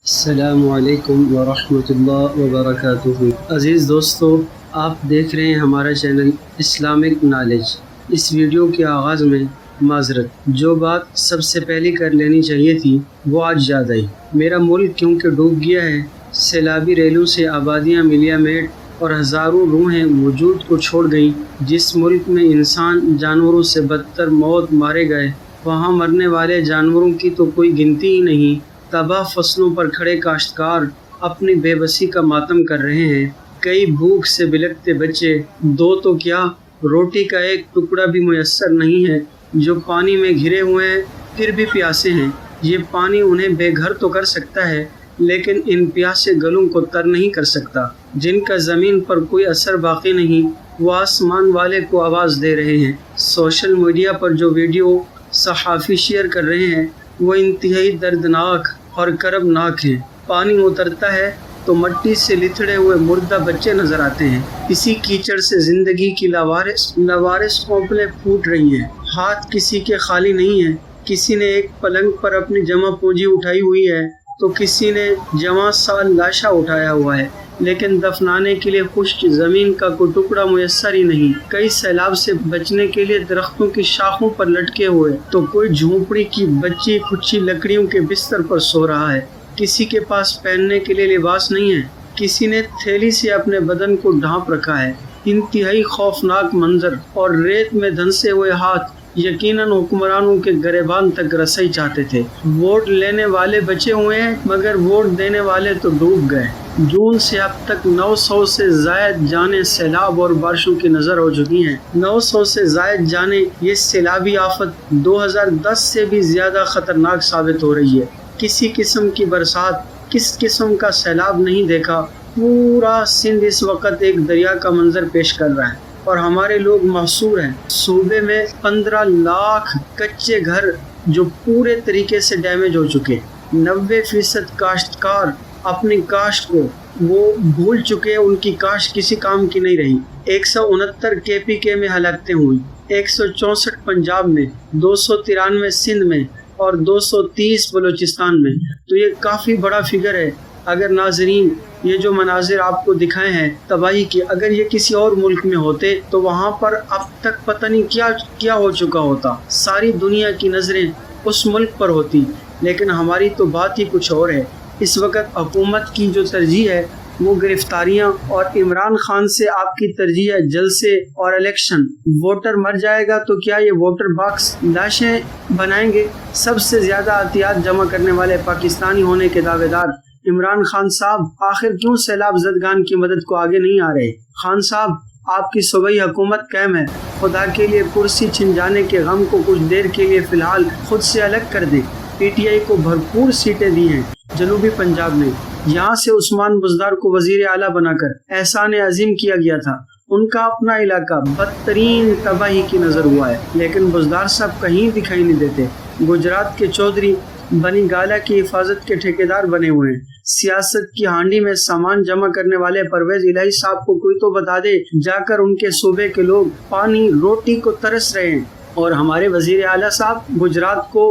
السلام علیکم ورحمۃ اللہ وبرکاتہ۔ عزیز دوستو، آپ دیکھ رہے ہیں ہمارا چینل اسلامک نالج۔ اس ویڈیو کے آغاز میں معذرت، جو بات سب سے پہلے کر لینی چاہیے تھی وہ آج یاد آئی۔ میرا ملک کیونکہ ڈوب گیا ہے، سیلابی ریلوں سے آبادیاں ملیا میٹ اور ہزاروں روحیں وجود کو چھوڑ گئیں۔ جس ملک میں انسان جانوروں سے بدتر موت مارے گئے، وہاں مرنے والے جانوروں کی تو کوئی گنتی ہی نہیں۔ تباہ فصلوں پر کھڑے کاشتکار اپنی بے بسی کا ماتم کر رہے ہیں۔ کئی بھوک سے بلکتے بچے، دو تو کیا روٹی کا ایک ٹکڑا بھی میسر نہیں ہے، جو پانی میں گھرے ہوئے ہیں پھر بھی پیاسے ہیں۔ یہ پانی انہیں بے گھر تو کر سکتا ہے، لیکن ان پیاسے گلوں کو تر نہیں کر سکتا۔ جن کا زمین پر کوئی اثر باقی نہیں، وہ آسمان والے کو آواز دے رہے ہیں۔ سوشل میڈیا پر جو ویڈیو صحافی شیئر کر رہے ہیں وہ انتہائی دردناک اور کربناک ہیں۔ پانی اترتا ہے تو مٹی سے لتھڑے ہوئے مردہ بچے نظر آتے ہیں۔ اسی کیچڑ سے زندگی کی لاوارث کھوپڑیاں پھوٹ رہی ہیں۔ ہاتھ کسی کے خالی نہیں ہیں۔ کسی نے ایک پلنگ پر اپنی جمع پونجی اٹھائی ہوئی ہے تو کسی نے جوان سال لاشا اٹھایا ہوا ہے، لیکن دفنانے کے لیے خشک زمین کا کوئی ٹکڑا میسر ہی نہیں۔ کئی سیلاب سے بچنے کے لیے درختوں کی شاخوں پر لٹکے ہوئے تو کوئی جھونپڑی کی بچی کچی لکڑیوں کے بستر پر سو رہا ہے۔ کسی کے پاس پہننے کے لیے لباس نہیں ہے، کسی نے تھیلی سے اپنے بدن کو ڈھانپ رکھا ہے۔ انتہائی خوفناک منظر اور ریت میں دھنسے ہوئے ہاتھ یقیناً حکمرانوں کے گریبان تک رسائی چاہتے تھے۔ ووٹ لینے والے بچے ہوئے ہیں، مگر ووٹ دینے والے تو ڈوب گئے۔ جون سے اب تک 900 سے زائد جانیں سیلاب اور بارشوں کی نظر ہو چکی ہیں۔ 900 سے زائد جانیں، یہ سیلابی آفت 2010 سے بھی زیادہ خطرناک ثابت ہو رہی ہے۔ کسی قسم کی برسات، کس قسم کا سیلاب نہیں دیکھا۔ پورا سندھ اس وقت ایک دریا کا منظر پیش کر رہا ہے اور ہمارے لوگ محصور ہیں۔ صوبے میں 15 لاکھ کچے گھر جو پورے طریقے سے ڈیمیج ہو چکے۔ 90% کاشتکار اپنی کاشت کو وہ بھول چکے، ان کی کاشت کسی کام کی نہیں رہی۔ 169 KPK میں ہلاکتیں ہوئی، 164 پنجاب میں، 293 سندھ میں اور 230 بلوچستان میں۔ تو یہ کافی بڑا فگر ہے۔ اگر ناظرین یہ جو مناظر آپ کو دکھائے ہیں تباہی کی، اگر یہ کسی اور ملک میں ہوتے تو وہاں پر اب تک پتہ نہیں کیا ہو چکا ہوتا۔ ساری دنیا کی نظریں اس ملک پر ہوتی، لیکن ہماری تو بات ہی کچھ اور ہے۔ اس وقت حکومت کی جو ترجیح ہے وہ گرفتاریاں، اور عمران خان سے آپ کی ترجیح ہے جلسے اور الیکشن۔ ووٹر مر جائے گا تو کیا یہ ووٹر باکس لاشیں بنائیں گے؟ سب سے زیادہ عطیات جمع کرنے والے پاکستانی ہونے کے دعوے دار عمران خان صاحب آخر کیوں سیلاب زدگان کی مدد کو آگے نہیں آ رہے؟ خان صاحب، آپ کی صوبائی حکومت قائم ہے، خدا کے لیے کرسی چھن جانے کے غم کو کچھ دیر کے لیے فی الحال خود سے الگ کر دیں۔ PTI کو بھرپور سیٹیں دی ہیں جنوبی پنجاب میں، یہاں سے عثمان بزدار کو وزیر اعلیٰ بنا کر احسان عظیم کیا گیا تھا۔ ان کا اپنا علاقہ بدترین تباہی کی نظر ہوا ہے، لیکن بزدار صاحب کہیں دکھائی نہیں دیتے۔ گجرات کے چودھری بنی گالا کی حفاظت کے ٹھیکیدار بنے ہوئے ہیں۔ سیاست کی ہانڈی میں سامان جمع کرنے والے پرویز الہی صاحب کو کوئی تو بتا دے، جا کر ان کے صوبے کے لوگ پانی روٹی کو ترس رہے ہیں، اور ہمارے وزیر اعلیٰ صاحب گجرات کو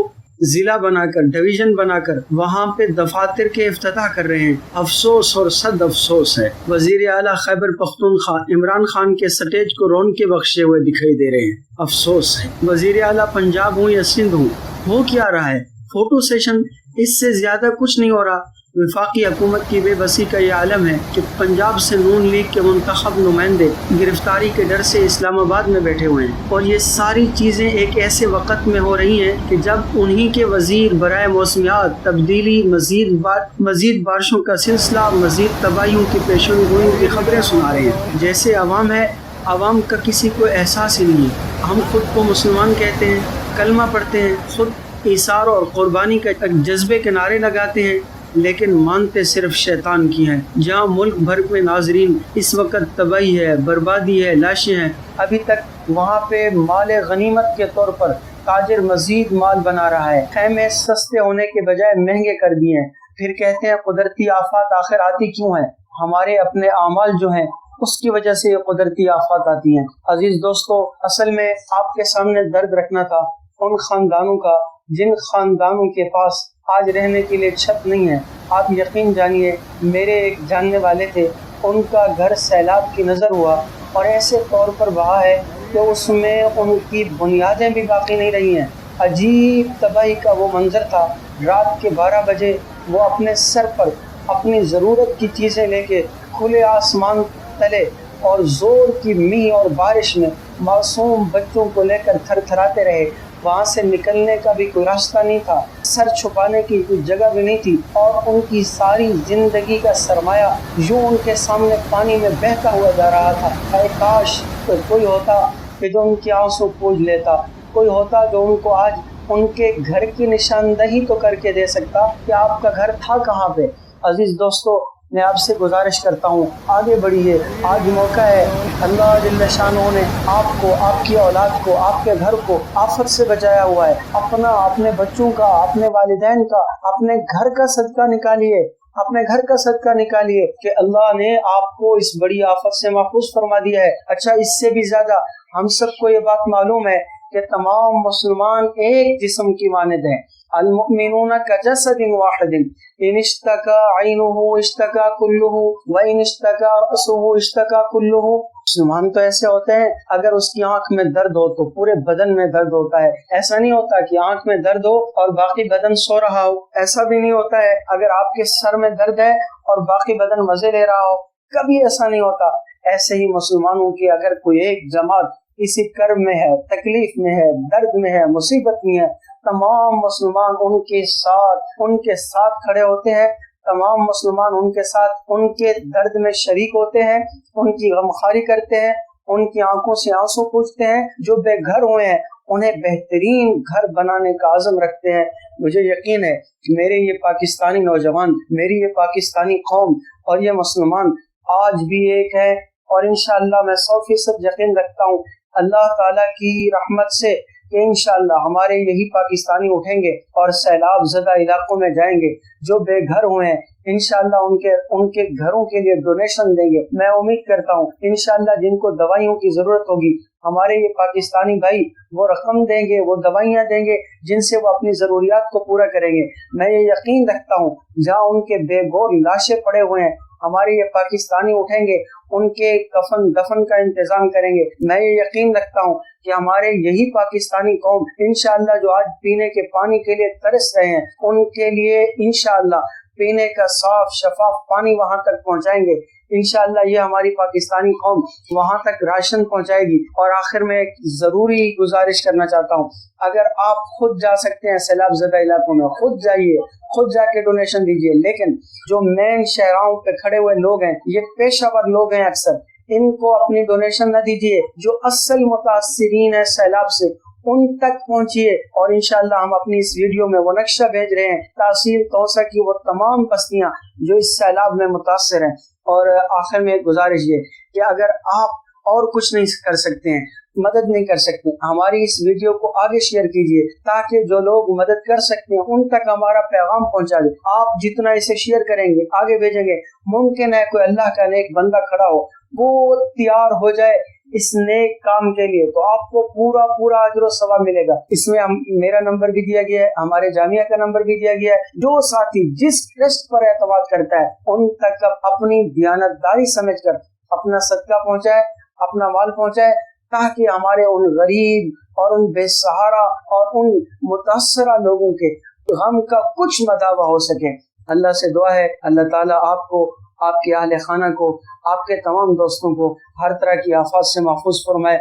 ضلع بنا کر، ڈویژن بنا کر وہاں پہ دفاتر کے افتتاح کر رہے ہیں۔ افسوس اور صد افسوس ہے۔ وزیر اعلیٰ خیبر پختونخوا عمران خان کے سٹیج کو رون کے بخشے ہوئے دکھائی دے رہے ہیں۔ افسوس ہے۔ وزیر اعلیٰ پنجاب ہوں یا سندھ ہوں، ہو کیا رہا ہے؟ فوٹو سیشن، اس سے زیادہ کچھ نہیں ہو رہا۔ وفاقی حکومت کی بے بسی کا یہ عالم ہے کہ پنجاب سے نون لیگ کے منتخب نمائندے گرفتاری کے ڈر سے اسلام آباد میں بیٹھے ہوئے ہیں، اور یہ ساری چیزیں ایک ایسے وقت میں ہو رہی ہیں کہ جب انہی کے وزیر برائے موسمیات تبدیلی مزید بارشوں کا سلسلہ، مزید تباہیوں کی پیشن گوئی کی خبریں سنا رہے ہیں۔ جیسے عوام ہے، عوام کا کسی کو احساس ہی نہیں ہے۔ ہم خود کو مسلمان کہتے ہیں، کلمہ پڑھتے ہیں، خود ایثار اور قربانی کا جذبے کے نعرے لگاتے ہیں، لیکن مانتے صرف شیطان کی ہیں۔ جہاں ملک بھر میں ناظرین اس وقت تباہی ہے، بربادی ہے، لاشیں ہیں، ابھی تک وہاں پہ مال غنیمت کے طور پر تاجر مزید مال بنا رہا ہے۔ خیمے سستے ہونے کے بجائے مہنگے کر دیے ہیں، پھر کہتے ہیں قدرتی آفات آخر آتی کیوں ہیں؟ ہمارے اپنے اعمال جو ہیں اس کی وجہ سے یہ قدرتی آفات آتی ہیں۔ عزیز دوستو، اصل میں آپ کے سامنے درد رکھنا تھا ان خاندانوں کا جن خاندانوں کے پاس آج رہنے کے لیے چھت نہیں ہے۔ آپ یقین جانیے، میرے ایک جاننے والے تھے، ان کا گھر سیلاب کی نظر ہوا اور ایسے طور پر بہا ہے کہ اس میں ان کی بنیادیں بھی باقی نہیں رہی ہیں۔ عجیب تباہی کا وہ منظر تھا۔ رات کے 12 بجے وہ اپنے سر پر اپنی ضرورت کی چیزیں لے کے کھلے آسمان تلے اور زور کی میںہ اور بارش میں معصوم بچوں کو لے کر تھر تھراتے رہے۔ وہاں سے نکلنے کا بھی کوئی راستہ نہیں تھا، سر چھپانے کی کوئی جگہ بھی نہیں تھی، اور ان کی ساری زندگی کا سرمایہ یوں ان کے سامنے پانی میں بہتا ہوا جا رہا تھا۔ اے کاش کوئی ہوتا کہ جو ان کی آنسوں پوجھ لیتا، کوئی ہوتا جو ان کو آج ان کے گھر کی نشاندہی تو کر کے دے سکتا کہ آپ کا گھر تھا کہاں پہ۔ عزیز دوستو، میں آپ سے گزارش کرتا ہوں، آگے بڑھیے، آج موقع ہے۔ اللہ جل شانہ نے آپ کو، آپ کی اولاد کو، آپ کے گھر کو آفت سے بچایا ہوا ہے۔ اپنے بچوں کا، اپنے والدین کا، اپنے گھر کا صدقہ نکالیے، اپنے گھر کا صدقہ نکالیے کہ اللہ نے آپ کو اس بڑی آفت سے محفوظ فرما دیا ہے۔ اچھا، اس سے بھی زیادہ ہم سب کو یہ بات معلوم ہے کہ تمام مسلمان ایک جسم کی مانند ہیں۔ المؤمنون کجسد واحد ان اشتکا عینہ اشتکا کلہ وان اشتکا رأسہ اشتکا کلہ۔ مسلمان تو ایسے ہوتے ہیں، اگر اس کی آنکھ میں درد ہو تو پورے بدن میں درد ہوتا ہے۔ ایسا نہیں ہوتا کہ آنکھ میں درد ہو اور باقی بدن سو رہا ہو، ایسا بھی نہیں ہوتا ہے اگر آپ کے سر میں درد ہے اور باقی بدن مزے لے رہا ہو، کبھی ایسا نہیں ہوتا۔ ایسے ہی مسلمانوں کی اگر کوئی ایک جماعت کسی کرب میں ہے، تکلیف میں ہے، درد میں ہے، مصیبت میں ہے، تمام مسلمان ان کے ساتھ کھڑے ہوتے ہیں، تمام مسلمان ان کے ساتھ ان کے درد میں شریک ہوتے ہیں، ان کی غمخواری کرتے ہیں، ان کی آنکھوں سے آنسو پوچھتے ہیں۔ جو بے گھر ہوئے ہیں انہیں بہترین گھر بنانے کا عزم رکھتے ہیں۔ مجھے یقین ہے میرے یہ پاکستانی نوجوان، میری یہ پاکستانی قوم اور یہ مسلمان آج بھی ایک ہے، اور انشاءاللہ میں 100% یقین رکھتا ہوں اللہ تعالیٰ کی رحمت سے کہ انشاءاللہ ہمارے یہی پاکستانی اٹھیں گے اور سیلاب زدہ علاقوں میں جائیں گے۔ جو بے گھر ہوئے ہیں انشاءاللہ ان کے گھروں کے لیے ڈونیشن دیں گے۔ میں امید کرتا ہوں انشاءاللہ جن کو دوائیوں کی ضرورت ہوگی ہمارے یہ پاکستانی بھائی وہ رقم دیں گے، وہ دوائیاں دیں گے جن سے وہ اپنی ضروریات کو پورا کریں گے۔ میں یہ یقین رکھتا ہوں جہاں ان کے بے گور لاشیں پڑے ہوئے ہیں ہمارے یہ پاکستانی اٹھیں گے، ان کے کفن دفن کا انتظام کریں گے۔ میں یہ یقین رکھتا ہوں کہ ہمارے یہی پاکستانی قوم انشاءاللہ جو آج پینے کے پانی کے لیے ترس رہے ہیں ان کے لیے انشاءاللہ پینے کا صاف شفاف پانی وہاں تک پہنچائیں گے۔ انشاءاللہ یہ ہماری پاکستانی قوم وہاں تک راشن پہنچائے گی۔ اور آخر میں ایک ضروری گزارش کرنا چاہتا ہوں، اگر آپ خود جا سکتے ہیں سیلاب زدہ علاقوں میں خود جائیے، خود جا کے ڈونیشن دیجیے، لیکن جو مین شہراؤں پہ کھڑے ہوئے لوگ ہیں یہ پیشہ ور لوگ ہیں، اکثر ان کو اپنی ڈونیشن نہ دیجیے۔ جو اصل متاثرین ہیں سیلاب سے ان تک پہنچیے، اور انشاءاللہ ہم اپنی اس ویڈیو میں وہ نقشہ بھیج رہے ہیں تحصیل توسہ کی وہ تمام بستیاں جو اس سیلاب میں متاثر ہیں۔ اور آخر میں ایک گزارش یہ کہ اگر آپ اور کچھ نہیں کر سکتے ہیں، مدد نہیں کر سکتے، ہماری اس ویڈیو کو آگے شیئر کیجیے تاکہ جو لوگ مدد کر سکتے ہیں ان تک ہمارا پیغام پہنچا دیں۔ آپ جتنا اسے شیئر کریں گے، آگے بھیجیں گے، ممکن ہے کوئی اللہ کا نیک بندہ کھڑا ہو وہ تیار ہو جائے اس نیک کام کے لیے، تو آپ کو پورا اجر و ثواب ملے گا۔ اس میں میرا نمبر بھی دیا گیا ہے، ہمارے جامعہ کا نمبر بھی دیا گیا ہے۔ جو ساتھی جس ٹرسٹ پر اعتماد کرتا ہے ان تک اپنی دیانتداری سمجھ کر اپنا صدقہ پہنچائے، اپنا مال پہنچائے، تاکہ ہمارے ان غریب اور ان بے سہارا اور ان متاثرہ لوگوں کے غم کا کچھ مداوع ہو سکے۔ اللہ سے دعا ہے اللہ تعالیٰ آپ کو، آپ کے اہل خانہ کو، آپ کے تمام دوستوں کو ہر طرح کی آفات سے محفوظ فرمائے۔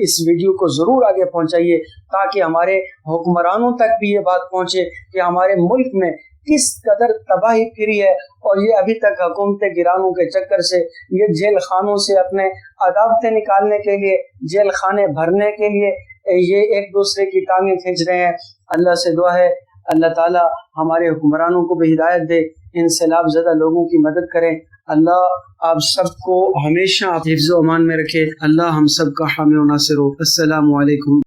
اس ویڈیو کو ضرور آگے پہنچائیے تاکہ ہمارے حکمرانوں تک بھی یہ بات پہنچے کہ ہمارے ملک میں کس قدر تباہی پھری ہے، اور یہ ابھی تک حکومت گرانوں کے چکر سے، یہ جیل خانوں سے اپنے عدالتیں نکالنے کے لیے، جیل خانے بھرنے کے لیے یہ ایک دوسرے کی ٹانگیں کھینچ رہے ہیں۔ اللہ سے دعا ہے اللہ تعالیٰ ہمارے حکمرانوں کو بھی ہدایت دے، ان سیلاب زدہ لوگوں کی مدد کریں۔ اللہ آپ سب کو ہمیشہ حفظ و امان میں رکھے۔ اللہ ہم سب کا حامی و ناصر ہو۔ السلام علیکم۔